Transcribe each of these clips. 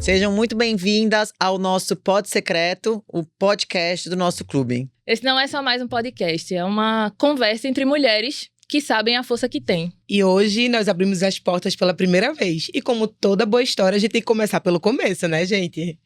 Sejam muito bem-vindas ao nosso Pod Secreto, o podcast do nosso clube. Esse não é só mais um podcast, é uma conversa entre mulheres que sabem a força que têm. E hoje nós abrimos as portas pela primeira vez. E como toda boa história, a gente tem que começar pelo começo, né, gente?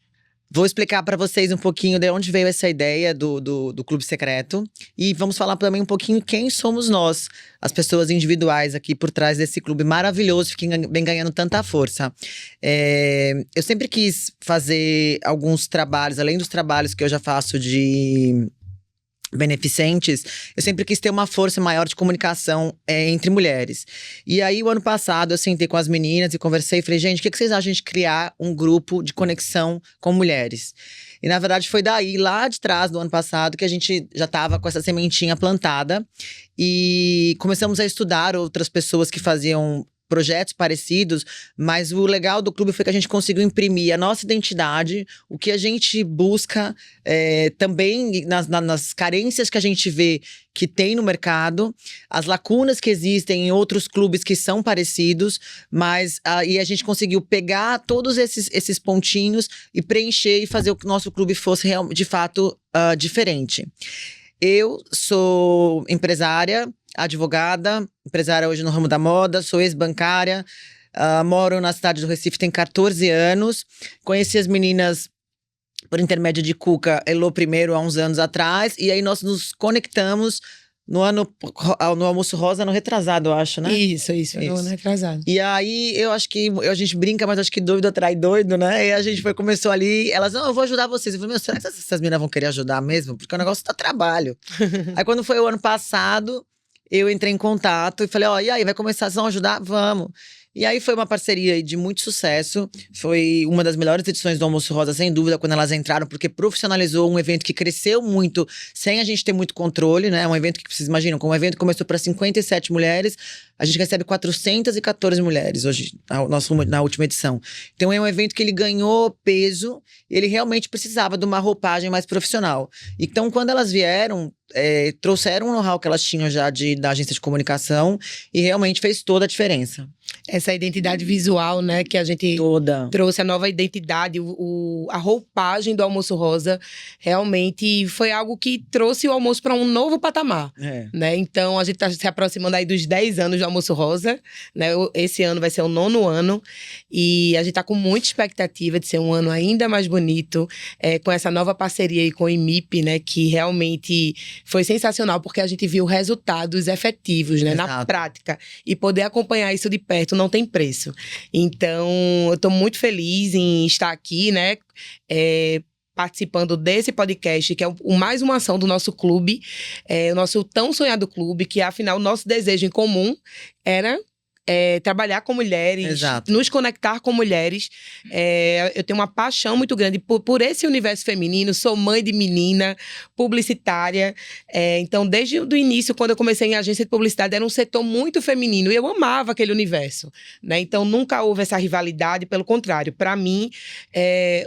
Vou explicar para vocês um pouquinho de onde veio essa ideia do Clube Secreto. E vamos falar também um pouquinho quem somos nós, as pessoas individuais aqui por trás desse clube maravilhoso que vem ganhando tanta força. Eu sempre quis fazer alguns trabalhos, além dos trabalhos que eu já faço de beneficentes, eu sempre quis ter uma força maior de comunicação entre mulheres. E aí, o ano passado, eu sentei com as meninas e conversei e falei, gente, o que vocês acham de a gente criar um grupo de conexão com mulheres? E, na verdade, foi daí, lá de trás do ano passado, que a gente já estava com essa sementinha plantada. E começamos a estudar outras pessoas que faziam projetos parecidos, mas o legal do clube foi que a gente conseguiu imprimir a nossa identidade, o que a gente busca também nas carências que a gente vê que tem no mercado, as lacunas que existem em outros clubes que são parecidos, mas aí a gente conseguiu pegar todos esses pontinhos e preencher e fazer o que o nosso clube fosse de fato diferente. Eu sou empresária, advogada, empresária hoje no ramo da moda, sou ex-bancária, moro na cidade do Recife tem 14 anos. Conheci as meninas por intermédio de Cuca Elô primeiro há uns anos atrás, e aí nós nos conectamos no Almoço Rosa, no retrasado, eu acho, né? Isso, no ano retrasado. E aí, eu acho que a gente brinca, mas acho que doido atrai doido, né? E a gente começou ali, elas, não, eu vou ajudar vocês. Eu falei, será que essas meninas vão querer ajudar mesmo? Porque o negócio dá trabalho. Aí, quando foi o ano passado, eu entrei em contato e falei, e aí, vai começar, vocês vão ajudar? Vamos. E aí foi uma parceria de muito sucesso, foi uma das melhores edições do Almoço Rosa, sem dúvida, quando elas entraram, porque profissionalizou um evento que cresceu muito, sem a gente ter muito controle, né? Um evento que, vocês imaginam, como um evento que começou para 57 mulheres, a gente recebe 414 mulheres hoje, na última edição. Então é um evento que ele ganhou peso, ele realmente precisava de uma roupagem mais profissional. Então quando elas vieram, trouxeram o know-how que elas tinham já da agência de comunicação e realmente fez toda a diferença. Essa identidade visual, né, que a gente trouxe, a nova identidade, a roupagem do Almoço Rosa, realmente foi algo que trouxe o almoço para um novo patamar, né? Então, a gente está se aproximando aí dos 10 anos do Almoço Rosa, né? Esse ano vai ser o 9º ano, e a gente está com muita expectativa de ser um ano ainda mais bonito, com essa nova parceria aí com o IMIP, né, que realmente foi sensacional, porque a gente viu resultados efetivos, né, na prática, e poder acompanhar isso de perto não tem preço. Então, eu tô muito feliz em estar aqui, né, participando desse podcast, que é mais uma ação do nosso clube, o nosso tão sonhado clube, que afinal o nosso desejo em comum era trabalhar com mulheres, Exato. Nos conectar com mulheres. Eu tenho uma paixão muito grande por esse universo feminino, sou mãe de menina, publicitária, então desde o início, quando eu comecei em agência de publicidade, era um setor muito feminino, e eu amava aquele universo, né? Então nunca houve essa rivalidade, pelo contrário, para mim,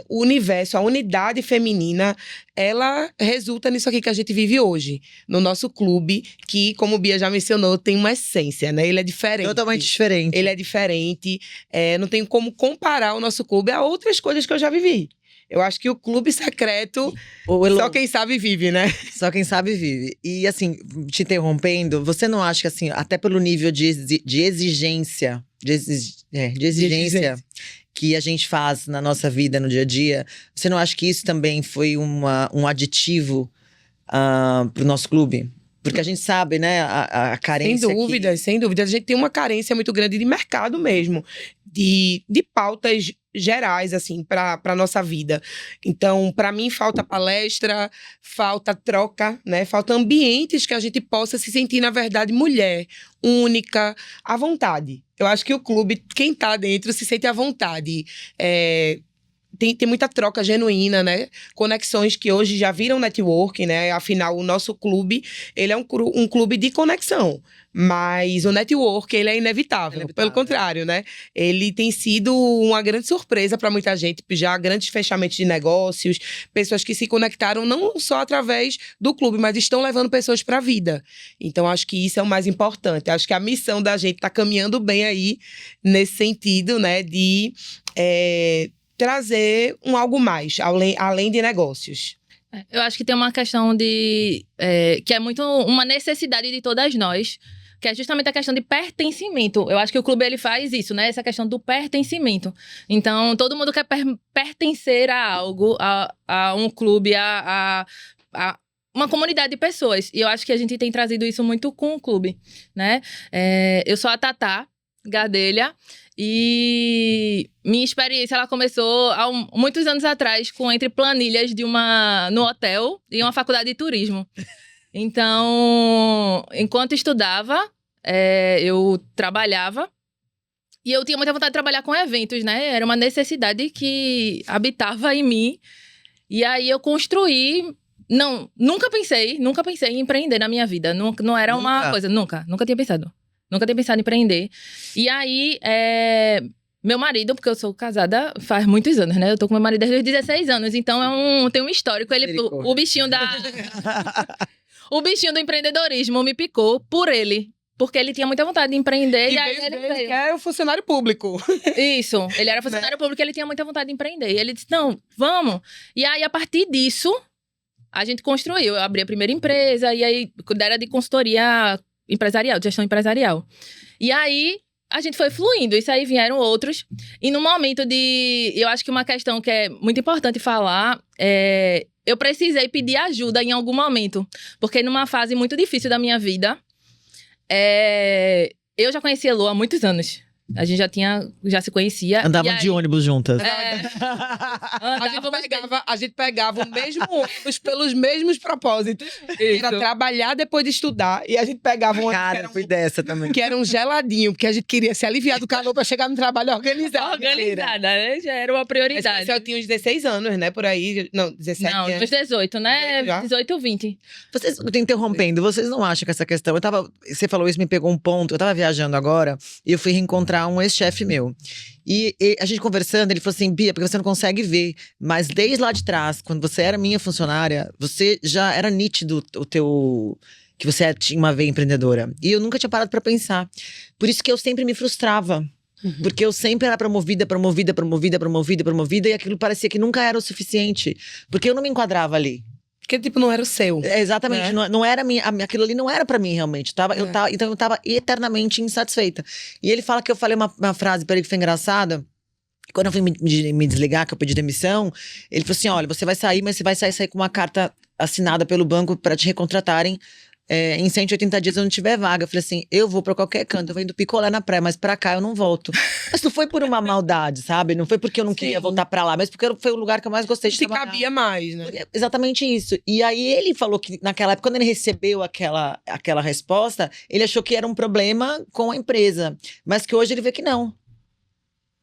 o universo, a unidade feminina, ela resulta nisso aqui que a gente vive hoje, no nosso clube, que, como o Bia já mencionou, tem uma essência, né? Ele é diferente. Totalmente diferente. Ele é diferente. Não tenho como comparar o nosso clube a outras coisas que eu já vivi. Eu acho que o Clube Secreto, só quem sabe vive, né? Só quem sabe vive. E assim, te interrompendo, você não acha que assim, até pelo nível de exigência, que a gente faz na nossa vida, no dia a dia, você não acha que isso também foi um aditivo pro nosso clube? Porque a gente sabe, né, a carência. Sem dúvida. A gente tem uma carência muito grande de mercado mesmo, de pautas gerais, assim, para nossa vida. Então, para mim, falta palestra, falta troca, né? Falta ambientes que a gente possa se sentir, na verdade, mulher, única, à vontade. Eu acho que o clube, quem tá dentro, se sente à vontade. Tem muita troca genuína, né? Conexões que hoje já viram network, né? Afinal, o nosso clube, ele é um clube de conexão. Mas o network, ele é inevitável. Pelo contrário, né? Ele tem sido uma grande surpresa para muita gente. Já grandes fechamentos de negócios, pessoas que se conectaram não só através do clube, mas estão levando pessoas para a vida. Então, acho que isso é o mais importante. Acho que a missão da gente está caminhando bem aí, nesse sentido, né? De trazer algo mais, além de negócios. Eu acho que tem uma questão de... que é muito uma necessidade de todas nós, que é justamente a questão de pertencimento. Eu acho que o clube, ele faz isso, né? Essa questão do pertencimento. Então, todo mundo quer pertencer a algo, a um clube, a uma comunidade de pessoas. E eu acho que a gente tem trazido isso muito com o clube, né? Eu sou a Tatá Gadelha e minha experiência, ela começou há muitos anos atrás entre planilhas no hotel e uma faculdade de turismo. Então, enquanto estudava, eu trabalhava e eu tinha muita vontade de trabalhar com eventos, né? Era uma necessidade que habitava em mim. E aí eu construí... Nunca pensei em empreender na minha vida. Não era uma coisa... Nunca tinha pensado. Nunca tinha pensado em empreender. E aí, meu marido, porque eu sou casada faz muitos anos, né? Eu tô com meu marido desde os 16 anos. Então, tem um histórico. O bichinho o bichinho do empreendedorismo me picou por ele. Porque ele tinha muita vontade de empreender. E aí ele veio. Que é o funcionário público. Isso. Ele era funcionário público e ele tinha muita vontade de empreender. E ele disse, não, vamos. E aí, a partir disso, a gente construiu. Eu abri a primeira empresa. E aí, era de consultoria empresarial, de gestão empresarial. E aí, a gente foi fluindo. Isso aí vieram outros. E no momento eu acho que uma questão que é muito importante falar eu precisei pedir ajuda em algum momento. Porque numa fase muito difícil da minha vida, eu já conhecia a Lô há muitos anos. A gente já se conhecia. Andavam de ônibus juntas. A gente pegava o mesmo ônibus pelos mesmos propósitos. Isso. Era trabalhar depois de estudar. E a gente pegava um ônibus. Cara, fui dessa também. Que era um geladinho, porque a gente queria se aliviar do calor pra chegar no trabalho organizado. Organizada, né? Já era uma prioridade. Eu tinha uns 16 anos, né? Por aí. Não, 17 anos. Não, uns 18, né? 18, 20. Vocês, te interrompendo, vocês não acham que essa questão... Você falou isso, me pegou um ponto. Eu tava viajando agora e eu fui reencontrar um ex-chefe meu. E a gente conversando, ele falou assim, Bia, porque você não consegue ver, mas desde lá de trás, quando você era minha funcionária, você já era nítido que você tinha uma veia empreendedora. E eu nunca tinha parado pra pensar. Por isso que eu sempre me frustrava. Porque eu sempre era promovida, e aquilo parecia que nunca era o suficiente. Porque eu não me enquadrava ali. Porque, tipo, não era o seu. Exatamente, não era aquilo ali não era pra mim, realmente. Então eu tava eternamente insatisfeita. E ele fala que eu falei uma frase pra ele que foi engraçada. Quando eu fui me desligar, que eu pedi demissão, ele falou assim, olha, você vai sair, mas você vai sair com uma carta assinada pelo banco pra te recontratarem. Em 180 dias eu não tiver vaga. Eu falei assim, eu vou pra qualquer canto, eu venho do picolé na praia, mas pra cá eu não volto. Mas não foi por uma maldade, sabe? Não foi porque eu não queria voltar pra lá, mas porque foi o lugar que eu mais gostei de trabalhar. Se cabia mais, né? Exatamente isso. E aí ele falou que naquela época, quando ele recebeu aquela resposta, ele achou que era um problema com a empresa. Mas que hoje ele vê que não.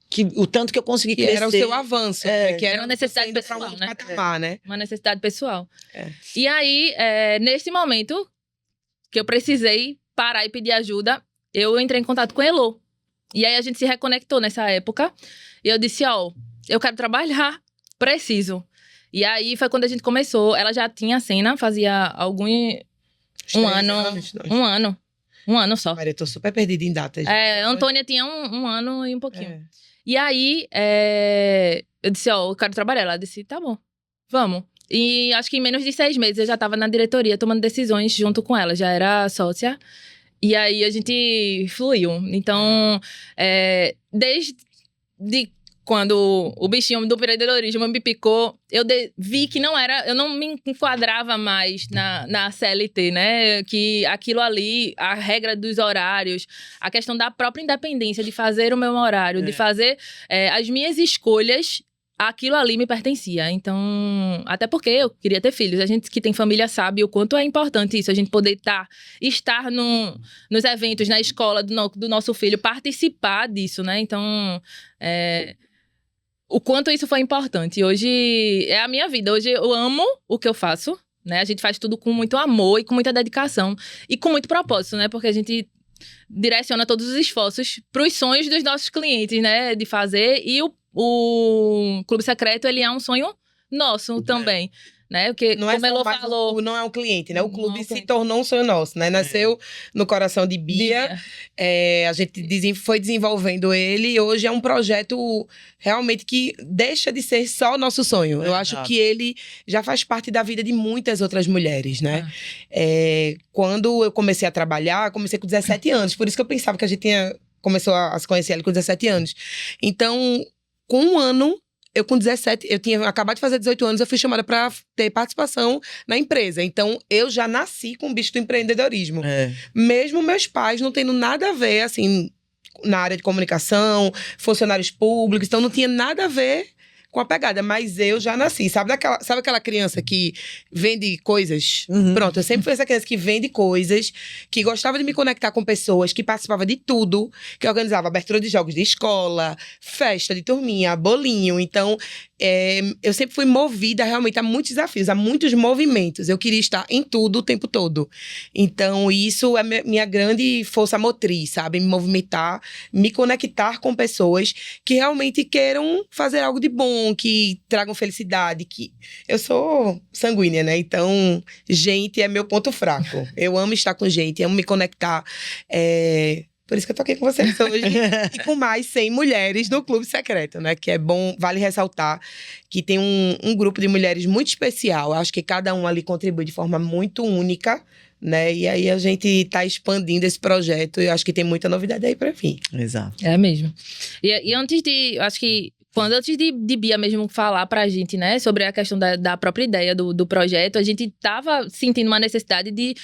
Que o tanto que eu consegui crescer... era o seu avanço. Que era uma necessidade pessoal, né? Patamar, né? Uma necessidade pessoal. E aí, nesse momento... que eu precisei parar e pedir ajuda, eu entrei em contato com a Elô. E aí a gente se reconectou nessa época. E eu disse, eu quero trabalhar, preciso. E aí foi quando a gente começou. Ela já tinha a cena, fazia um ano só. Maria, eu tô super perdida em datas. A Antônia tinha um ano e um pouquinho. E aí, eu disse, eu quero trabalhar. Ela disse, tá bom, vamos. E acho que em menos de 6 meses eu já estava na diretoria tomando decisões junto com ela. Já era sócia. E aí a gente fluiu. Então, desde quando o bichinho do empreendedorismo me picou, eu vi que eu não me enquadrava mais na CLT, né? Que aquilo ali, a regra dos horários, a questão da própria independência, de fazer o meu horário, de fazer as minhas escolhas. Aquilo ali me pertencia. Então, até porque eu queria ter filhos. A gente que tem família sabe o quanto é importante isso. A gente poder estar nos eventos, na escola do nosso filho, participar disso, né? Então, o quanto isso foi importante. Hoje é a minha vida. Hoje eu amo o que eu faço, né? A gente faz tudo com muito amor e com muita dedicação. E com muito propósito, né? Porque a gente direciona todos os esforços para os sonhos dos nossos clientes, né? De fazer. E o Clube Secreto, ele é um sonho nosso também, né? Porque, não é como Elô falou... não é um cliente, né? O clube se tornou um sonho nosso, né? Nasceu no coração de Bia. A gente foi desenvolvendo ele e hoje é um projeto realmente que deixa de ser só o nosso sonho. Eu acho que ele já faz parte da vida de muitas outras mulheres, né? Quando eu comecei a trabalhar, comecei com 17 anos. Por isso que eu pensava que a gente começou a se conhecer ali com 17 anos. Então, com um ano... Eu com 17, eu tinha acabado de fazer 18 anos, eu fui chamada para ter participação na empresa. Então, eu já nasci com o bicho do empreendedorismo. Mesmo meus pais não tendo nada a ver, assim, na área de comunicação, funcionários públicos. Então, não tinha nada a ver com a pegada. Mas eu já nasci. Sabe aquela criança que vende coisas? Pronto, eu sempre fui essa criança que vende coisas, que gostava de me conectar com pessoas, que participava de tudo, que organizava abertura de jogos de escola, festa de turminha, bolinho. Então, eu sempre fui movida realmente a muitos desafios, a muitos movimentos. Eu queria estar em tudo o tempo todo. Então, isso é minha grande força motriz, sabe? Me movimentar, me conectar com pessoas que realmente queiram fazer algo de bom, que tragam felicidade, que eu sou sanguínea, né? Então, gente é meu ponto fraco. Eu amo estar com gente, amo me conectar. Por isso que eu tô aqui com vocês hoje. E com mais 100 mulheres no Clube Secreto, né? Que é bom, vale ressaltar que tem um grupo de mulheres muito especial. Eu acho que cada um ali contribui de forma muito única, né? E aí a gente tá expandindo esse projeto e eu acho que tem muita novidade aí pra vir. Exato. É mesmo. E antes de... Acho que antes de Bia mesmo falar pra gente, né? Sobre a questão da própria ideia do projeto, a gente tava sentindo uma necessidade de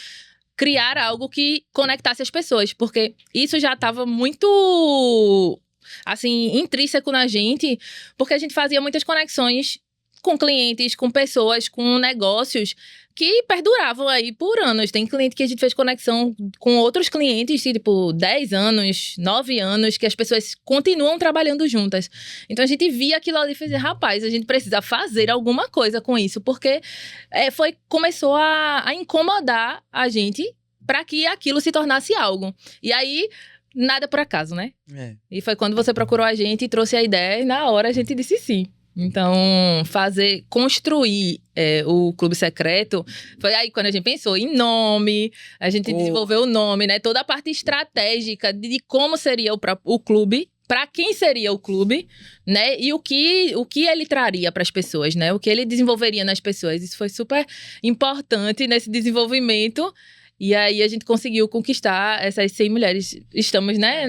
criar algo que conectasse as pessoas, porque isso já estava muito, assim, intrínseco na gente, porque a gente fazia muitas conexões com clientes, com pessoas, com negócios que perduravam aí por anos. Tem cliente que a gente fez conexão com outros clientes, tipo, 10 anos, 9 anos, que as pessoas continuam trabalhando juntas. Então, a gente via aquilo ali e fazia, rapaz, a gente precisa fazer alguma coisa com isso, porque começou a incomodar a gente para que aquilo se tornasse algo. E aí, nada por acaso, né? E foi quando você procurou a gente e trouxe a ideia, e na hora a gente disse sim. Então, construir o Clube Secreto, foi aí quando a gente pensou em nome, a gente desenvolveu o nome, né? Toda a parte estratégica de como seria o clube, para quem seria o clube, né? E o que ele traria para as pessoas, né? O que ele desenvolveria nas pessoas. Isso foi super importante nesse desenvolvimento. E aí a gente conseguiu conquistar essas 100 mulheres. Estamos, né,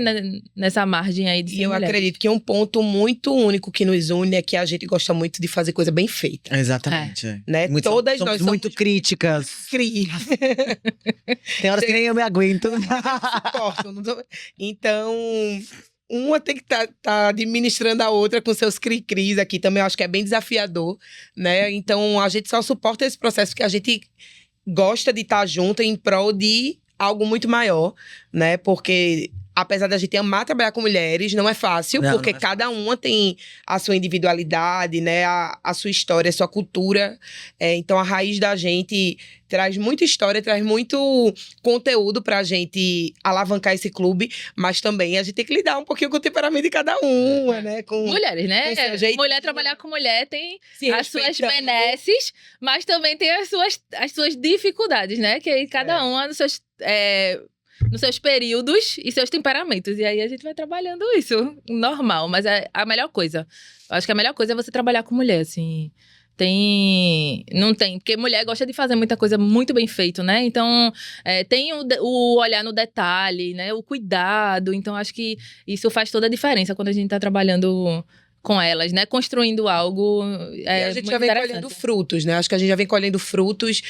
nessa margem aí de 100 mulheres. E eu acredito que um ponto muito único que nos une é que a gente gosta muito de fazer coisa bem feita. Exatamente. Né? Todas nós somos muito críticas. Tem horas que nem eu me aguento. Então, uma tem que tá administrando a outra com seus cri-cris aqui também. Eu acho que é bem desafiador, né? Então, a gente só suporta esse processo porque a gente gosta de estar junto em prol de algo muito maior, né? Porque apesar da gente amar trabalhar com mulheres, não é fácil, porque cada uma tem a sua individualidade, né? A sua história, a sua cultura. Então, a raiz da gente traz muita história, traz muito conteúdo pra gente alavancar esse clube, mas também a gente tem que lidar um pouquinho com o temperamento de cada uma, né? Com mulheres, né? Mulher trabalhar com mulher tem as suas benesses, mas também tem as suas dificuldades, né? Que aí cada uma nos seus períodos e seus temperamentos. E aí a gente vai trabalhando isso, normal. Mas é a melhor coisa. Eu acho que a melhor coisa é você trabalhar com mulher, assim. Não tem, porque mulher gosta de fazer muita coisa muito bem feito, né? Então, tem o olhar no detalhe, né? O cuidado. Então, acho que isso faz toda a diferença quando a gente tá trabalhando com elas, né? Construindo algo e a gente já vem colhendo frutos, né? Acho que a gente já vem colhendo frutos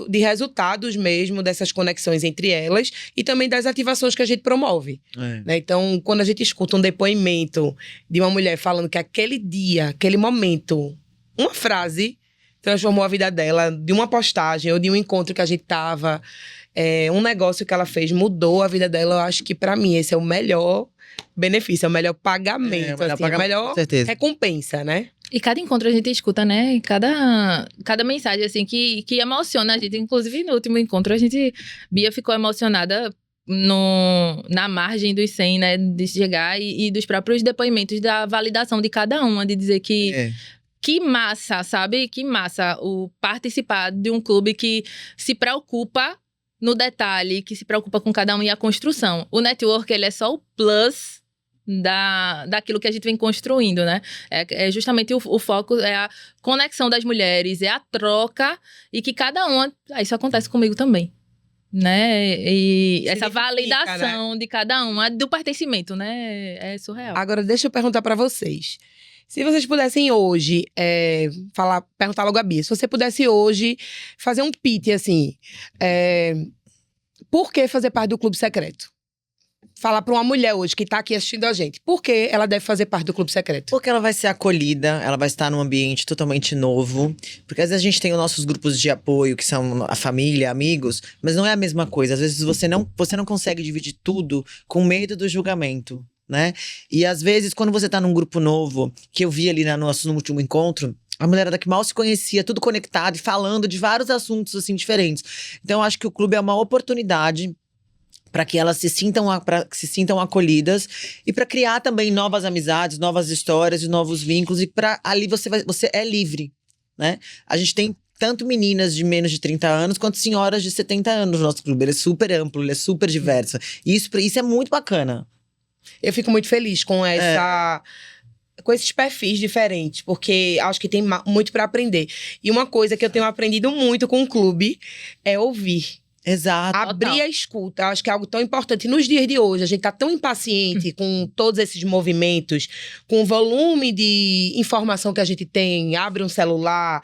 de resultados mesmo dessas conexões entre elas e também das ativações que a gente promove. Né? Então, quando a gente escuta um depoimento de uma mulher falando que aquele dia, aquele momento, uma frase transformou a vida dela, de uma postagem ou de um encontro que a gente tava, um negócio que ela fez mudou a vida dela, eu acho que pra mim esse é o melhor benefício, é o melhor pagamento, a melhor recompensa, né? E cada encontro a gente escuta, né? Cada mensagem, assim, que emociona a gente. Inclusive, no último encontro, Bia ficou emocionada na margem dos 100, né? De chegar e dos próprios depoimentos da validação de cada uma, de dizer que que massa, sabe? Que massa o participar de um clube que se preocupa no detalhe, que se preocupa com cada um e a construção. O network, ele é só o plus daquilo que a gente vem construindo, né? É justamente o foco, é a conexão das mulheres, é a troca e que cada uma... isso acontece comigo também, né? E essa validação, né, de cada uma, do pertencimento, né? É surreal. Agora, deixa eu perguntar pra vocês. Se vocês pudessem hoje, perguntar logo a Bia, se você pudesse hoje fazer um pitch, assim, por que fazer parte do Clube Secreto? Falar pra uma mulher hoje que tá aqui assistindo a gente, por que ela deve fazer parte do Clube Secreto? Porque ela vai ser acolhida, ela vai estar num ambiente totalmente novo. Porque às vezes a gente tem os nossos grupos de apoio, que são a família, amigos, mas não é a mesma coisa. Às vezes você não consegue dividir tudo com medo do julgamento, né? E às vezes, quando você tá num grupo novo, que eu vi ali no nosso último encontro, a mulherada que mal se conhecia, tudo conectado e falando de vários assuntos, assim, diferentes. Então, eu acho que o clube é uma oportunidade para que elas se sintam acolhidas e para criar também novas amizades, novas histórias e novos vínculos. E para ali você é livre, né? A gente tem tanto meninas de menos de 30 anos quanto senhoras de 70 anos no nosso clube. Ele é super amplo, ele é super diverso. E isso é muito bacana. Eu fico muito feliz com com esses perfis diferentes, porque acho que tem muito para aprender. E uma coisa que eu tenho aprendido muito com o clube é ouvir. Exato. Abrir a escuta, acho que é algo tão importante. Nos dias de hoje, a gente tá tão impaciente com todos esses movimentos, com o volume de informação que a gente tem, abre um celular,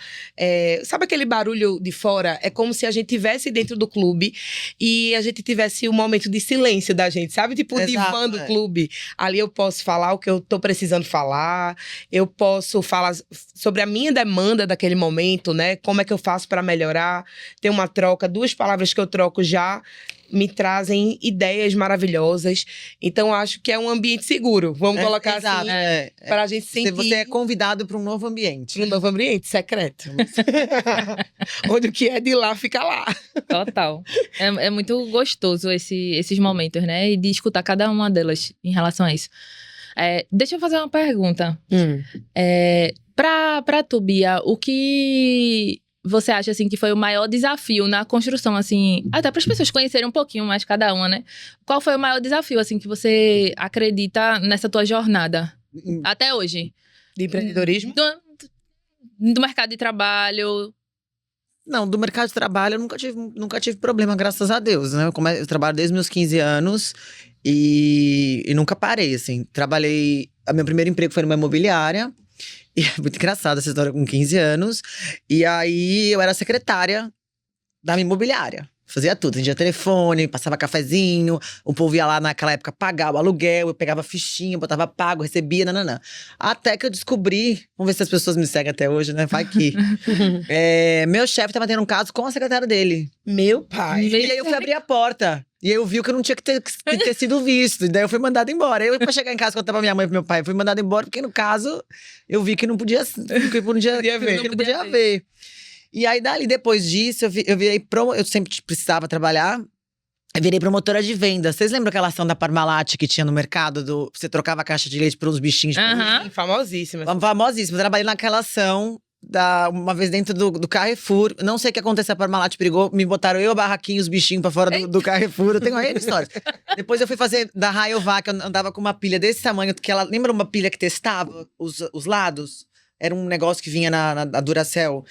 sabe aquele barulho de fora? É como se a gente estivesse dentro do clube e a gente tivesse um momento de silêncio da gente, sabe? Tipo o divã do clube. Ali eu posso falar o que eu tô precisando falar, eu posso falar sobre a minha demanda daquele momento, né? Como é que eu faço para melhorar? Tem uma troca, 2 palavras que eu troco já me trazem ideias maravilhosas. Então, acho que é um ambiente seguro. Vamos colocar exato, assim, para a gente sentir... Você é convidado para um novo ambiente. Para um novo ambiente secreto. Onde o que é de lá, fica lá. Total. É muito gostoso esses momentos, né? E de escutar cada uma delas em relação a isso. Deixa eu fazer uma pergunta. Pra tu, Bia, o que você acha, assim, que foi o maior desafio na construção, assim, até para as pessoas conhecerem um pouquinho mais cada uma, né? Qual foi o maior desafio, assim, que você acredita nessa tua jornada até hoje? De empreendedorismo? Do mercado de trabalho. Não, do mercado de trabalho eu nunca tive problema, graças a Deus, né? Eu trabalho desde meus 15 anos e nunca parei, assim. Meu primeiro emprego foi numa imobiliária. E é muito engraçada essa história, com 15 anos. E aí, eu era secretária da minha imobiliária. Fazia tudo, atendia telefone, passava cafezinho. O povo ia lá naquela época pagar o aluguel. Eu pegava fichinha, botava pago, recebia, nananã. Até que eu descobri… Vamos ver se as pessoas me seguem até hoje, né? Vai que… meu chefe tava tendo um caso com a secretária dele. Meu pai. E aí, eu fui abrir a porta. E aí eu vi que eu não tinha que ter sido visto. E daí eu fui mandada embora. Eu, pra chegar em casa, contar pra minha mãe e pro meu pai, fui mandada embora, porque no caso, eu vi que não podia ver. E aí, depois disso, eu sempre precisava trabalhar. Eu virei promotora de venda. Vocês lembram aquela ação da Parmalat que tinha no mercado? Você trocava a caixa de leite por uns bichinhos? Famosíssima. Famosíssima. Eu trabalhei naquela ação. Uma vez dentro do Carrefour, não sei o que aconteceu, a Parmalat brigou, me botaram eu, a barraquinha, os bichinhos pra fora do Carrefour. Eu tenho uma história. Depois eu fui fazer da Rayovac, eu andava com uma pilha desse tamanho, que ela lembra uma pilha que testava os lados? Era um negócio que vinha na Duracell,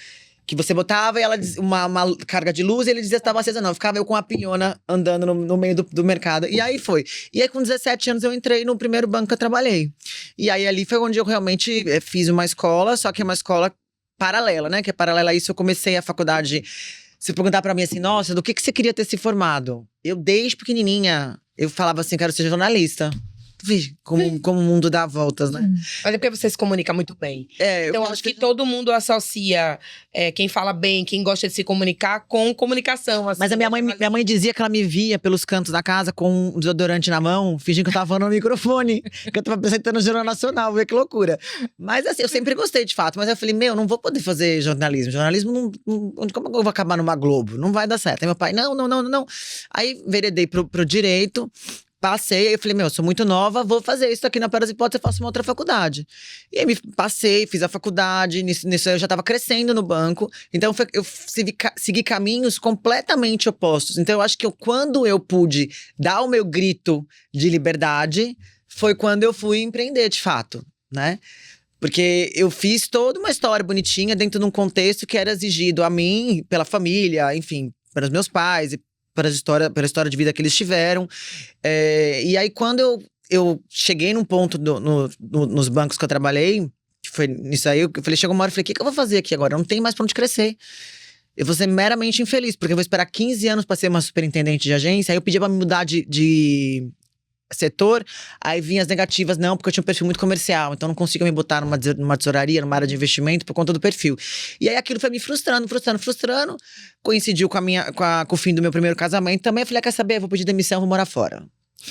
que você botava e ela uma carga de luz e ele dizia se estava acesa. Não, ficava eu com a pilhona andando no meio do mercado. E aí foi. E aí, com 17 anos, eu entrei no primeiro banco que eu trabalhei. E aí, ali foi onde eu realmente fiz uma escola, só que é uma escola paralela, né? Que é paralela a isso, eu comecei a faculdade. Se perguntar pra mim assim, nossa, do que você queria ter se formado? Eu, desde pequenininha, eu falava assim, quero ser jornalista. Vê como o mundo dá voltas, né? Mas é porque você se comunica muito bem. Então, acho que todo mundo associa quem fala bem, quem gosta de se comunicar, com comunicação. Assim. Mas a minha mãe dizia que ela me via pelos cantos da casa com um desodorante na mão, fingindo que eu tava falando no microfone, que eu tava apresentando o Jornal Nacional, vê que loucura. Mas assim, eu sempre gostei de fato, mas eu falei, não vou poder fazer jornalismo. Jornalismo, como eu vou acabar numa Globo? Não vai dar certo. Aí meu pai, não. Aí veredei pro direito. passei, aí eu falei, eu sou muito nova, vou fazer isso aqui na pior das hipóteses, eu faço uma outra faculdade. E aí passei, fiz a faculdade, nisso eu já tava crescendo no banco. Então eu segui caminhos completamente opostos. Então eu acho que quando eu pude dar o meu grito de liberdade, foi quando eu fui empreender de fato, né? Porque eu fiz toda uma história bonitinha dentro de um contexto que era exigido a mim, pela família, enfim, pelos meus pais e pela história de vida que eles tiveram. E aí, quando eu cheguei num ponto nos bancos que eu trabalhei, que foi nisso aí, eu falei, chegou uma hora, eu falei, o que eu vou fazer aqui agora? Eu não tenho mais pra onde crescer. Eu vou ser meramente infeliz, porque eu vou esperar 15 anos pra ser uma superintendente de agência. Aí eu pedia pra me mudar de setor, aí vinha as negativas, não, porque eu tinha um perfil muito comercial, então não consigo me botar numa tesouraria, numa área de investimento por conta do perfil. E aí aquilo foi me frustrando, coincidiu com o fim do meu primeiro casamento também, eu falei, quer saber, eu vou pedir demissão, vou morar fora.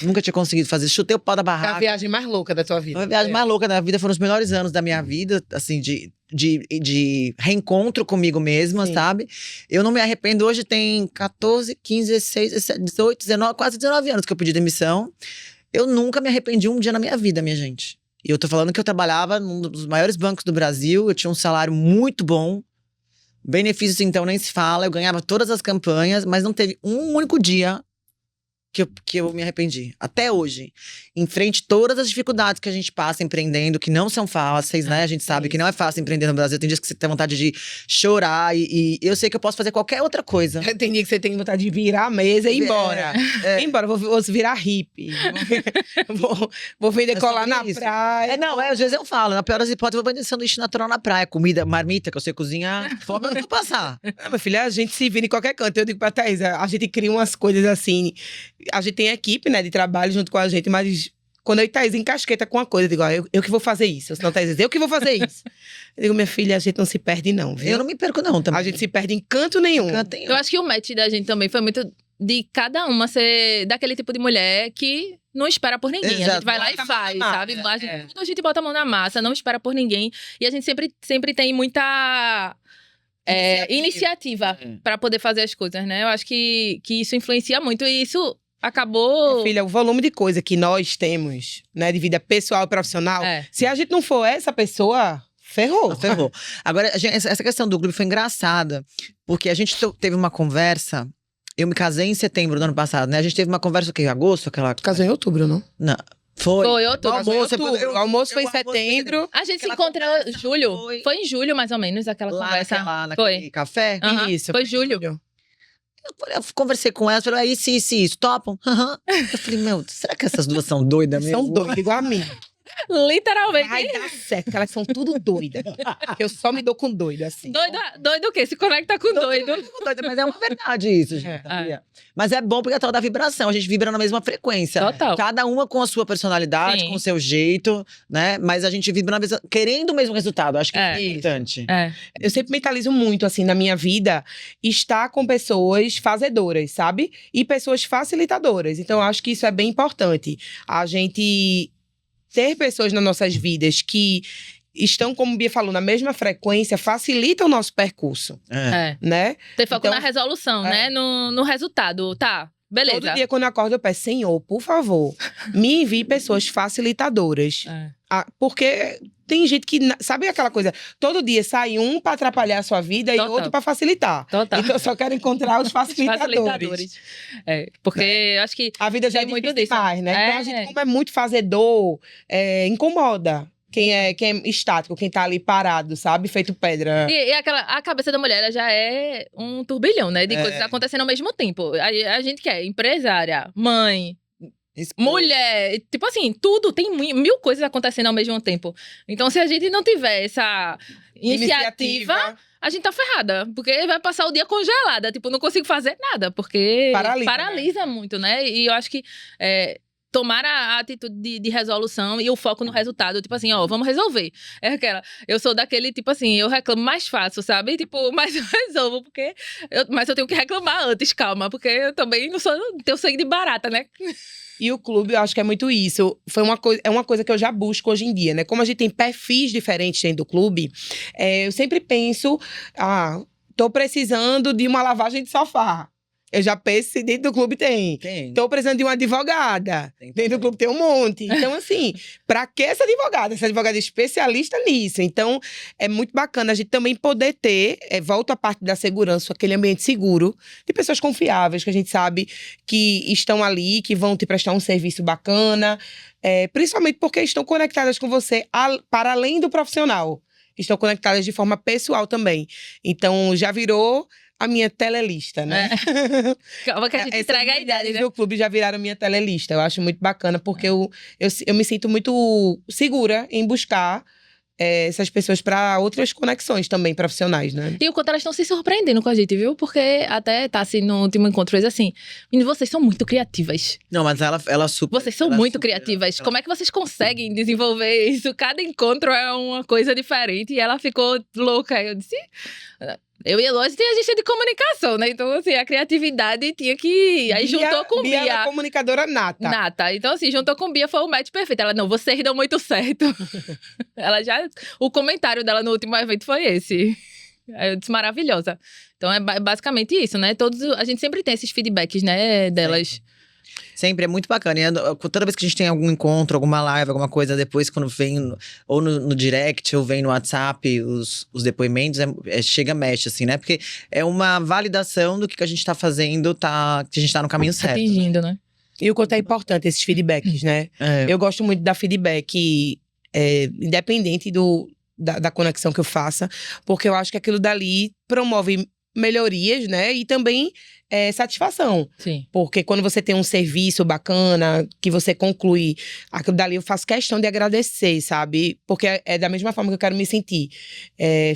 Nunca tinha conseguido fazer, chutei o pau da barraca. É a viagem mais louca da tua vida. Foi a viagem mais louca da vida, foram os melhores anos da minha vida, assim, de reencontro comigo mesma, sabe? Eu não me arrependo, hoje tem 14, 15, 16, 17, 18, 19, quase 19 anos que eu pedi demissão. Eu nunca me arrependi um dia na minha vida, minha gente. E eu tô falando que eu trabalhava num dos maiores bancos do Brasil, eu tinha um salário muito bom, benefícios então nem se fala, eu ganhava todas as campanhas, mas não teve um único dia que eu me arrependi. Até hoje. Em frente a todas as dificuldades que a gente passa empreendendo, que não são fáceis, né? A gente sabe que não é fácil empreender no Brasil. Tem dias que você tem vontade de chorar e eu sei que eu posso fazer qualquer outra coisa. Tem dia que você tem vontade de virar a mesa e ir embora. Ir embora, vou virar hippie. vou vender colar na praia. Às vezes eu falo, na pior das hipóteses, eu vou vender sanduíche natural na praia. Comida, marmita, que eu sei cozinhar. Fome eu não vou passar. Minha filha, a gente se vira em qualquer canto. Eu digo pra Thaís, a gente cria umas coisas assim. A gente tem equipe, né, de trabalho junto com a gente, mas quando eu e Thaís encasqueta com uma coisa, eu digo, eu que vou fazer isso. Senão Thaís diz, eu que vou fazer isso. Eu digo, minha filha, a gente não se perde não, viu? Eu não me perco não, também. A gente se perde em canto nenhum. Eu acho que o match da gente também foi muito de cada uma ser daquele tipo de mulher que não espera por ninguém. Exato. A gente vai lá e faz, sabe? Tudo a gente bota a mão na massa, não espera por ninguém. E a gente sempre tem muita iniciativa para poder fazer as coisas, né? Eu acho que isso influencia muito e isso acabou... Minha filha, o volume de coisa que nós temos, né, de vida pessoal e profissional, se a gente não for essa pessoa, ferrou. Ferrou. Agora, essa questão do grupo foi engraçada, porque a gente teve uma conversa, eu me casei em setembro do ano passado, né? A gente teve uma conversa, em agosto? Casou em outubro, não? Não. Foi outubro. O almoço foi em setembro. A gente se encontrou em julho. Foi em julho, mais ou menos, aquela conversa. Naquele café? Isso. Foi julho. Eu conversei com ela, falei, isso, topam? Eu falei, será que essas duas são doidas mesmo? São doidas, igual a mim. Literalmente. Vai dar certo, porque elas são tudo doidas. Eu só me dou com doido, assim. Doido o quê? Se conecta com doido. Mas é uma verdade isso, gente. Mas é bom porque é tal da vibração. A gente vibra na mesma frequência. Total. Cada uma com a sua personalidade, com o seu jeito, né? Mas a gente vibra na mesma... querendo o mesmo resultado. Acho que é importante. Eu sempre mentalizo muito, assim, na minha vida, estar com pessoas fazedoras, sabe? E pessoas facilitadoras. Então, eu acho que isso é bem importante. A gente... ter pessoas nas nossas vidas que estão, como o Bia falou, na mesma frequência, facilita o nosso percurso. Né? Ter foco na resolução, né? No resultado, tá? Beleza. Todo dia, quando eu acordo, eu peço, Senhor, por favor, me envie pessoas facilitadoras. Porque tem gente que... Sabe aquela coisa? Todo dia sai um pra atrapalhar a sua vida e outro pra facilitar. Total. Então, eu só quero encontrar os facilitadores. Porque eu acho que... A vida já é muito demais, né? Então, a gente, como é muito fazedor, incomoda. Quem é estático, quem tá ali parado, sabe? Feito pedra. E a cabeça da mulher, ela já é um turbilhão, né? De coisas acontecendo ao mesmo tempo. A gente que é empresária, mãe, mulher, tipo assim, tudo, tem mil coisas acontecendo ao mesmo tempo. Então, se a gente não tiver essa iniciativa, a gente tá ferrada. Porque vai passar o dia congelada. Tipo, não consigo fazer nada, porque paralisa muito, né? E eu acho que tomar a atitude de resolução e o foco no resultado. Tipo assim, vamos resolver. Eu sou daquele, tipo assim, eu reclamo mais fácil, sabe? Tipo, mas eu resolvo, mas eu tenho que reclamar antes, calma. Porque eu também não tenho sangue de barata, né? E o clube, eu acho que é muito isso. É uma coisa que eu já busco hoje em dia, né? Como a gente tem perfis diferentes dentro do clube, eu sempre penso, tô precisando de uma lavagem de sofá. Eu já penso se dentro do clube tem. Tô precisando de uma advogada. Dentro do clube tem um monte. Então, assim, pra que essa advogada? Essa advogada é especialista nisso. Então, é muito bacana a gente também poder ter, volta a parte da segurança, aquele ambiente seguro, de pessoas confiáveis, que a gente sabe que estão ali, que vão te prestar um serviço bacana. Principalmente porque estão conectadas com você para além do profissional. Estão conectadas de forma pessoal também. Então, já virou a minha telelista, né? Calma que a gente entrega a idade, né? O clube já viraram minha telelista. Eu acho muito bacana, porque eu me sinto muito segura em buscar essas pessoas para outras conexões também profissionais, né? E o quanto elas estão se surpreendendo com a gente, viu? Porque até tá assim, no último encontro, fez assim, meninas, vocês são muito criativas. Não, mas ela super... Vocês são muito criativas. Como é que vocês conseguem desenvolver isso? Cada encontro é uma coisa diferente. E ela ficou louca. Eu disse... Eu e a Eloy tem agência de comunicação, né? Então, assim, a criatividade tinha que... Aí juntou com Bia. Bia é comunicadora nata. Nata. Então, assim, juntou com Bia, foi o match perfeito. Ela, não, vocês dão muito certo. Ela já... O comentário dela no último evento foi esse. Aí eu disse, maravilhosa. Então, é basicamente isso, né? A gente sempre tem esses feedbacks, né, delas. Sempre, é muito bacana. E toda vez que a gente tem algum encontro, alguma live, alguma coisa, depois quando vem ou no direct ou vem no WhatsApp os depoimentos, chega mexe, assim, né? Porque é uma validação do que a gente tá fazendo, que a gente tá no caminho certo. Atingindo, né? E o quanto é importante esses feedbacks, né? Eu gosto muito da feedback, independente da conexão que eu faça, porque eu acho que aquilo dali promove melhorias, né? E também satisfação. Sim. Porque quando você tem um serviço bacana, que você conclui, aquilo dali eu faço questão de agradecer, sabe? Porque é da mesma forma que eu quero me sentir.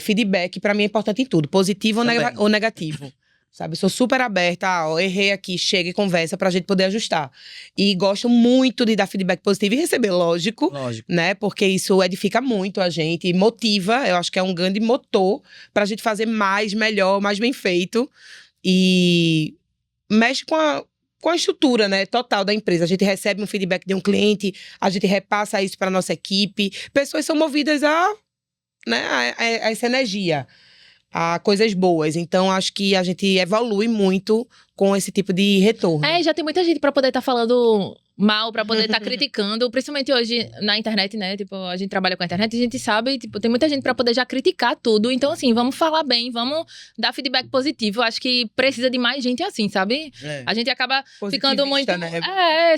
Feedback, pra mim, é importante em tudo. Positivo ou negativo. Sabe? Eu sou super aberta, errei aqui, chega e conversa pra gente poder ajustar. E gosto muito de dar feedback positivo e receber, lógico. Né? Porque isso edifica muito a gente, motiva, eu acho que é um grande motor pra gente fazer mais, melhor, mais bem feito. E mexe com a estrutura, né, total da empresa. A gente recebe um feedback de um cliente, a gente repassa isso pra nossa equipe. Pessoas são movidas a essa energia, a coisas boas. Então, acho que a gente evolui muito com esse tipo de retorno. Já tem muita gente pra poder estar falando mal, pra poder estar criticando. Principalmente hoje na internet, né? Tipo, a gente trabalha com a internet e a gente sabe, tipo, tem muita gente pra poder já criticar tudo. Então, assim, vamos falar bem, vamos dar feedback positivo. Acho que precisa de mais gente assim, sabe? A gente acaba ficando muito... Né?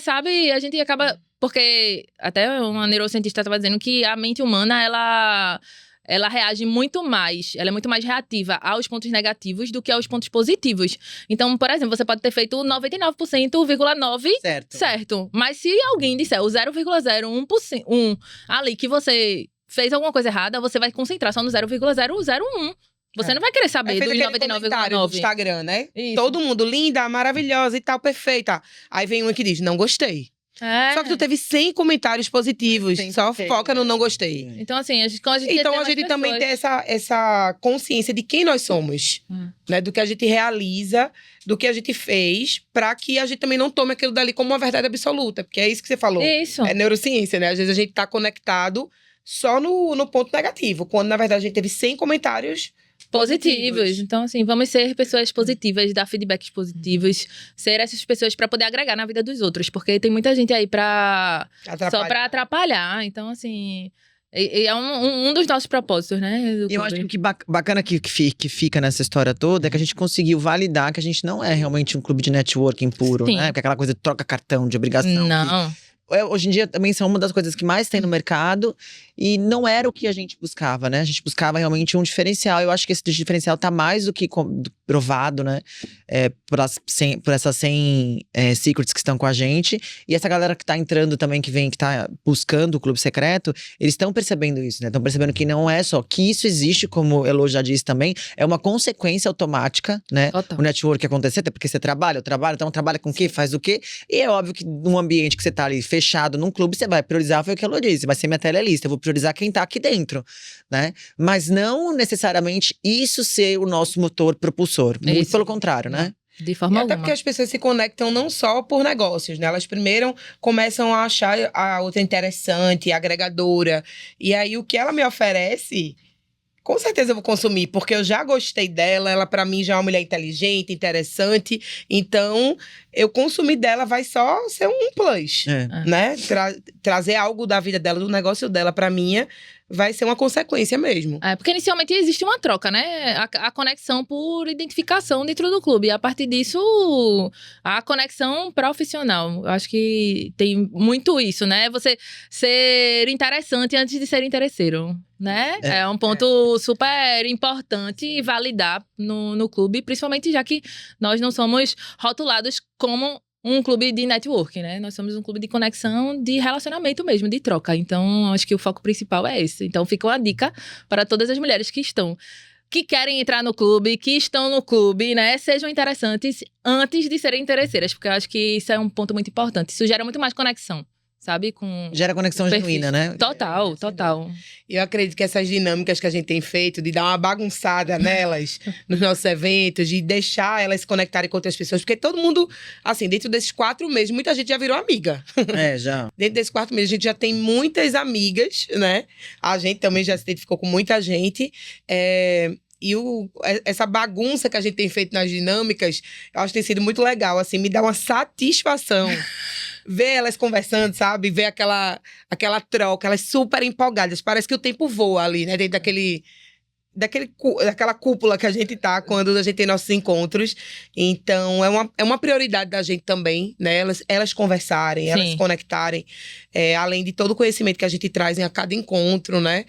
Sabe? A gente acaba... Porque até uma neurocientista estava dizendo que a mente humana, ela reage muito mais, ela é muito mais reativa aos pontos negativos do que aos pontos positivos. Então, por exemplo, você pode ter feito 99,9% certo. Mas se alguém disser o 0,01% ali que você fez alguma coisa errada, você vai concentrar só no 0,001%. Você não vai querer saber dos 99,9%. No Instagram, né? Isso. Todo mundo, linda, maravilhosa e tal, perfeita. Aí vem um que diz, não gostei. Só que tu teve 100 comentários positivos. Só foca no não gostei. Então, assim, a gente também tem essa consciência de quem nós somos. Né? Do que a gente realiza, do que a gente fez, pra que a gente também não tome aquilo dali como uma verdade absoluta. Porque é isso que você falou. Isso. É neurociência, né? Às vezes a gente tá conectado só no ponto negativo. Quando, na verdade, a gente teve 100 comentários positivos. Então, assim, vamos ser pessoas positivas, dar feedbacks positivos, ser essas pessoas pra poder agregar na vida dos outros, porque tem muita gente aí só pra atrapalhar. Então, assim, é um dos nossos propósitos, né? E eu acho que o que bacana que fica nessa história toda é que a gente conseguiu validar que a gente não é realmente um clube de networking puro, né? Porque aquela coisa de troca cartão, de obrigação. Não. Hoje em dia também são uma das coisas que mais tem no mercado e não era o que a gente buscava, né? A gente buscava realmente um diferencial. Eu acho que esse diferencial tá mais do que provado, né? Por essas 100 secrets que estão com a gente. E essa galera que tá entrando também, que tá buscando o Clube Secreto, eles estão percebendo isso, né? Estão percebendo que não é só que isso existe, como Elo já disse também, é uma consequência automática, né? Total. O network acontecer, até porque você trabalha, eu trabalho, então trabalha com o quê? Faz o quê? E é óbvio que num ambiente que você tá ali fechado num clube, você vai priorizar, foi o que ela disse, vai ser minha telelista, eu vou priorizar quem tá aqui dentro, né? Mas não necessariamente isso ser o nosso motor propulsor, muito pelo contrário, né? De forma alguma. Até porque as pessoas se conectam não só por negócios, né? Elas primeiro começam a achar a outra interessante, agregadora, e aí o que ela me oferece com certeza eu vou consumir, porque eu já gostei dela, ela pra mim já é uma mulher inteligente, interessante, então eu consumir dela vai só ser um plus, né? Trazer algo da vida dela, do negócio dela pra mim vai ser uma consequência mesmo. Porque inicialmente existe uma troca, né? A conexão por identificação dentro do clube. E a partir disso, a conexão profissional. Eu acho que tem muito isso, né? Você ser interessante antes de ser interesseiro, né? É um ponto super importante validar no clube, principalmente já que nós não somos rotulados como um clube de networking, né? Nós somos um clube de conexão, de relacionamento mesmo, de troca. Então, acho que o foco principal é esse. Então, fica uma dica para todas as mulheres que querem entrar no clube, que estão no clube, né? Sejam interessantes antes de serem interesseiras, porque eu acho que isso é um ponto muito importante. Isso gera muito mais conexão, sabe? Gera conexão genuína, né? Total. Eu acredito que essas dinâmicas que a gente tem feito, de dar uma bagunçada nelas, nos nossos eventos, de deixar elas se conectarem com outras pessoas, porque todo mundo, assim, dentro desses 4 meses, muita gente já virou amiga. Já. Dentro desses 4 meses, a gente já tem muitas amigas, né? A gente também já se identificou com muita gente. E essa bagunça que a gente tem feito nas dinâmicas, eu acho que tem sido muito legal, assim, me dá uma satisfação. Ver elas conversando, sabe? Ver aquela troca, elas super empolgadas. Parece que o tempo voa ali, né? Dentro daquela cúpula que a gente tá quando a gente tem nossos encontros. Então, é uma prioridade da gente também, né? Elas conversarem, elas se conectarem. Além de todo o conhecimento que a gente traz a cada encontro, né?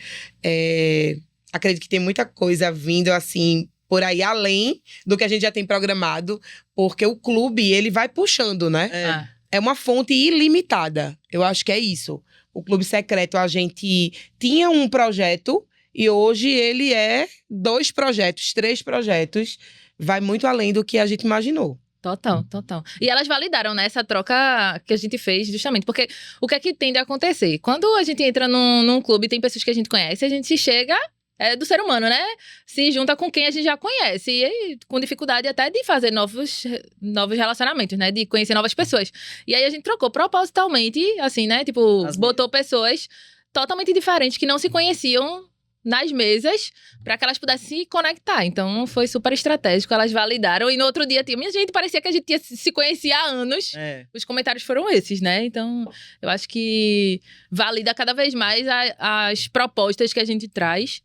Acredito que tem muita coisa vindo, assim, por aí, além do que a gente já tem programado. Porque o clube, ele vai puxando, né? É uma fonte ilimitada. Eu acho que é isso. O Clube Secreto, a gente tinha um projeto e hoje ele é 2 projetos, 3 projetos. Vai muito além do que a gente imaginou. Total. E elas validaram, né, essa troca que a gente fez, justamente. Porque o que é que tende a acontecer? Quando a gente entra num clube, tem pessoas que a gente conhece, a gente se chega... É do ser humano, né? Se junta com quem a gente já conhece. E aí, com dificuldade até de fazer novos relacionamentos, né? De conhecer novas pessoas. E aí, a gente trocou propositalmente, assim, né? Tipo, botou pessoas totalmente diferentes que não se conheciam nas mesas para que elas pudessem se conectar. Então, foi super estratégico. Elas validaram. E no outro dia, minha gente, parecia que a gente se conhecia há anos. Os comentários foram esses, né? Então, eu acho que valida cada vez mais as propostas que a gente traz.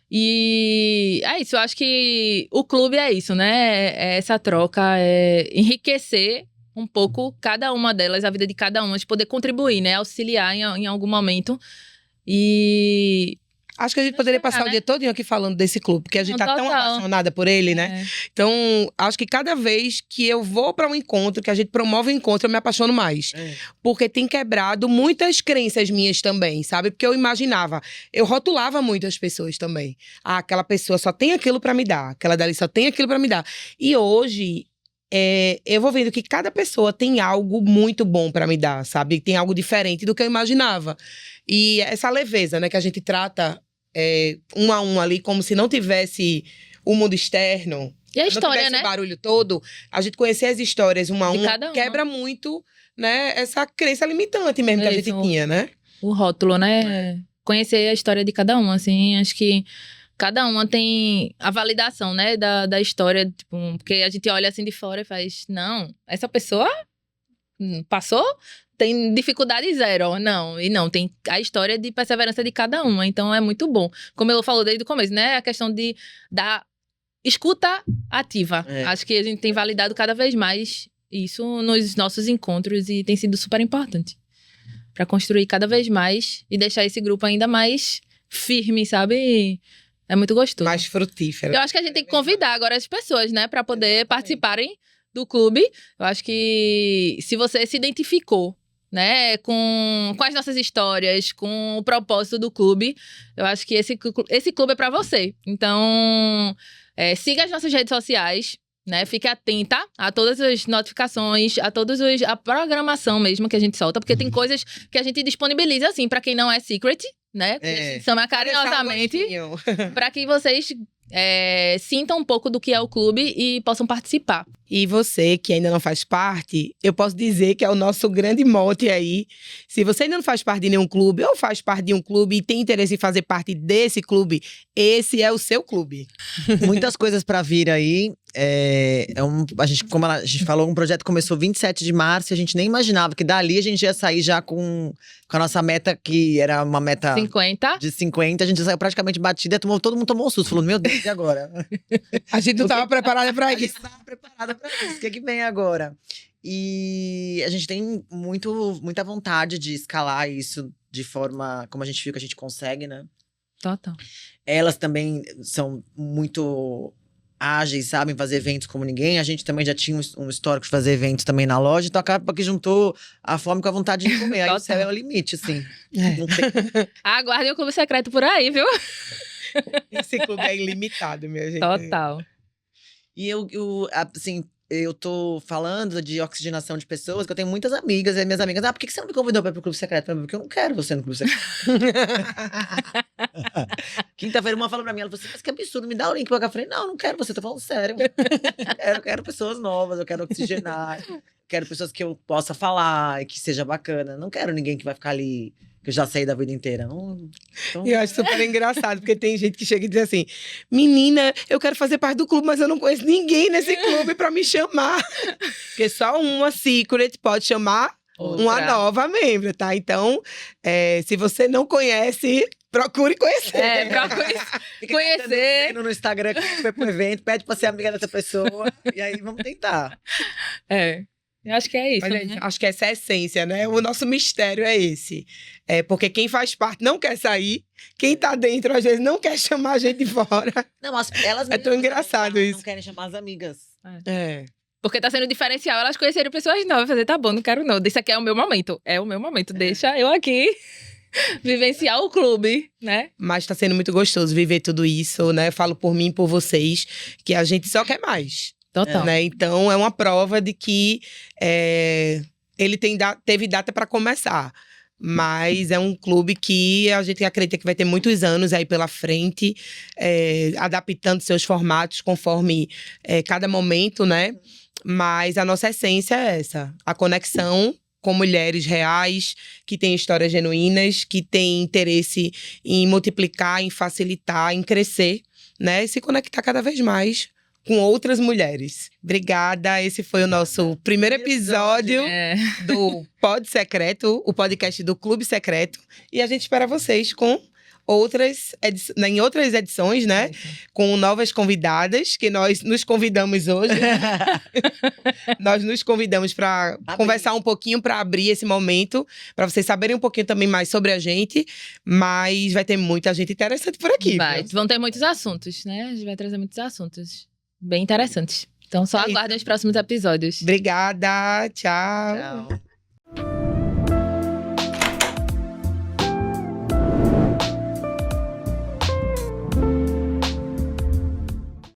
E é isso. Eu acho que o clube é isso, né? É essa troca, é enriquecer um pouco cada uma delas, a vida de cada uma, de poder contribuir, né? Auxiliar em algum momento. E... Acho que a gente poderia passar o dia todinho aqui falando desse clube, porque a gente tá tão apaixonada por ele, né? Então, acho que cada vez que eu vou pra um encontro, que a gente promove um encontro, eu me apaixono mais. Porque tem quebrado muitas crenças minhas também, sabe? Porque eu rotulava muito as pessoas também. Aquela pessoa só tem aquilo pra me dar, aquela dali só tem aquilo pra me dar. E hoje... eu vou vendo que cada pessoa tem algo muito bom pra me dar, sabe? Tem algo diferente do que eu imaginava. E essa leveza, né? Que a gente trata um a um ali, como se não tivesse o mundo externo. E a história, né? O barulho todo. A gente conhecer as histórias uma a uma quebra muito, né? Essa crença limitante mesmo que a gente tinha, né? O rótulo, né? Conhecer a história de cada um, assim. Acho que cada uma tem a validação, né, da história, tipo, porque a gente olha assim de fora e faz, não, essa pessoa passou, tem dificuldade zero, não, tem a história de perseverança de cada uma, então é muito bom. Como eu falou desde o começo, né, a questão da escuta ativa. Acho que a gente tem validado cada vez mais isso nos nossos encontros e tem sido super importante para construir cada vez mais e deixar esse grupo ainda mais firme, sabe? É muito gostoso. Mais frutífero. Eu acho que a gente tem que convidar agora as pessoas, né? Pra poder participarem do clube. Eu acho que se você se identificou, né? Com as nossas histórias, com o propósito do clube, eu acho que esse clube é pra você. Então, siga as nossas redes sociais, né? Fique atenta a todas as notificações, a programação mesmo que a gente solta. Porque tem coisas que a gente disponibiliza, assim, pra quem não é secret, né? Chama carinhosamente para que vocês sintam um pouco do que é o clube e possam participar. E você que ainda não faz parte, eu posso dizer que é o nosso grande mote aí. Se você ainda não faz parte de nenhum clube ou faz parte de um clube e tem interesse em fazer parte desse clube, esse é o seu clube. Muitas coisas pra vir aí. Como a gente falou, um projeto começou 27 de março e a gente nem imaginava que dali a gente ia sair já com a nossa meta, que era uma meta 50. de 50. A gente saiu praticamente batida, todo mundo tomou um susto. Falou, meu Deus, e agora? A gente não estava preparada para A isso. gente não estava preparada pra isso. O que vem agora? E a gente tem muita vontade de escalar isso de forma como a gente viu que a gente consegue, né? Total. Elas também são muito ágeis, sabem fazer eventos como ninguém. A gente também já tinha um histórico de fazer eventos também na loja. Então acaba que juntou a fome com a vontade de comer. Aí o céu é o limite, assim. Não tem... Aguardem o Clube Secreto por aí, viu? Esse clube é ilimitado, minha gente. Total. E eu tô falando de oxigenação de pessoas, que eu tenho muitas amigas, e minhas amigas, por que você não me convidou pra ir pro Clube Secreto? Porque eu não quero você no Clube Secreto. Quinta-feira, uma falou pra mim, ela falou assim, mas que absurdo, me dá o link pra cá. Eu falei, não quero você, tô falando sério. Eu quero pessoas novas, eu quero oxigenar, quero pessoas que eu possa falar e que seja bacana. Não quero ninguém que vai ficar ali, que eu já sei da vida inteira. Então... Eu acho super engraçado, porque tem gente que chega e diz assim, menina, eu quero fazer parte do clube, mas eu não conheço ninguém nesse clube pra me chamar. Porque só uma secret pode chamar uma nova membro, tá? Então, se você não conhece, procure conhecer. Procure conhecer. No Instagram, que foi pro evento, pede pra ser amiga dessa pessoa. E aí, vamos tentar. Eu acho que é isso. Mas, acho que essa é a essência, né? O nosso mistério é esse. Porque quem faz parte não quer sair, quem tá dentro, às vezes, não quer chamar a gente de fora. Não, elas é tão engraçado isso. Não querem chamar as amigas. Porque tá sendo diferencial, elas conhecerem pessoas novas. Fazer, tá bom, não quero não. Isso aqui é o meu momento. É o meu momento. Deixa eu aqui vivenciar o clube, né? Mas tá sendo muito gostoso viver tudo isso, né? Falo por mim e por vocês, que a gente só quer mais. Total. Né? Então, é uma prova de que ele teve data para começar. Mas é um clube que a gente acredita que vai ter muitos anos aí pela frente, adaptando seus formatos conforme cada momento, né? Mas a nossa essência é essa, a conexão com mulheres reais, que têm histórias genuínas, que têm interesse em multiplicar, em facilitar, em crescer, né? E se conectar cada vez mais com outras mulheres. Obrigada, esse foi o nosso primeiro episódio do Pod Secreto, o podcast do Clube Secreto. E a gente espera vocês com em outras edições, né? Com novas convidadas, que nós nos convidamos hoje. Nós nos convidamos para conversar um pouquinho, para abrir esse momento, para vocês saberem um pouquinho também mais sobre a gente. Mas vai ter muita gente interessante por aqui. Vão ter muitos assuntos, né? A gente vai trazer muitos assuntos bem interessantes. Então só aguardem os próximos episódios. Obrigada, tchau.